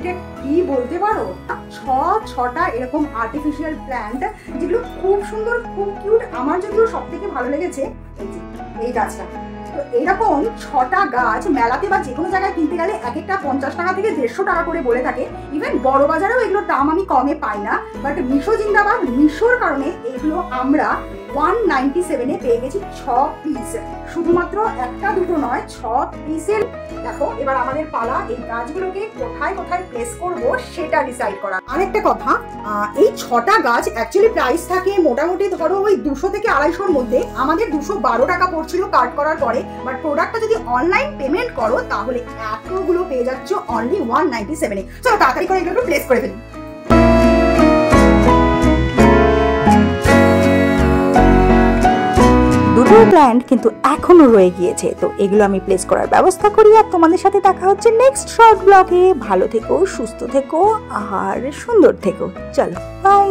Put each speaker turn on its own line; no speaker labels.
এটা কি বলতে পারো, ছটা এরকম আর্টিফিশিয়াল প্ল্যান্ট যেগুলো খুব সুন্দর, খুব কিউট। আমার যদিও সব থেকে ভালো লেগেছে এই গাছটা। তো এইরকম 6টা গাছ মেলাতে বা যে কোনো জায়গায় কিনতে গেলে এক একটা 50 টাকা থেকে 150 টাকা করে বলে থাকে। ইভেন বড় বাজারেও এগুলোর দাম আমি কমে পাই না, বাট মিশো জিন্দাবাদ, মিশোর কারণে এগুলো আমরা 197 পেয়ে গেছি 6 পিস। শুধুমাত্র একটা দুটো নয়, 6 পিসের। দেখো এবার আমাদের পালা এই গাছগুলোকে কোথায় কোথায় প্লেস করব সেটা ডিসাইড করা। আরেকটা কথা, এই 6টা গাছ অ্যাকচুয়ালি প্রাইস থাকে মোটামুটি ধরো ওই 200 থেকে 250-র মধ্যে। আমাদের 212 টাকা পড়ছিল কার্ড করার পরে, বাট প্রোডাক্টটা যদি অনলাইন পেমেন্ট করো তাহলে এতগুলো পেয়ে যাচ্ছ অনলি 197-এ। চলো তাড়াতাড়ি করে এগুলো প্লেস করে ফেলি। দুটো প্ল্যান্ট কিন্তু এখনো রয়ে গিয়েছে, তো এগুলো আমি প্লেস করার ব্যবস্থা করি। আর তোমাদের সাথে দেখা হচ্ছে নেক্সট শর্ট ব্লগে। ভালো থেকো, সুস্থ থেকো আর সুন্দর থেকো। চলো বাই।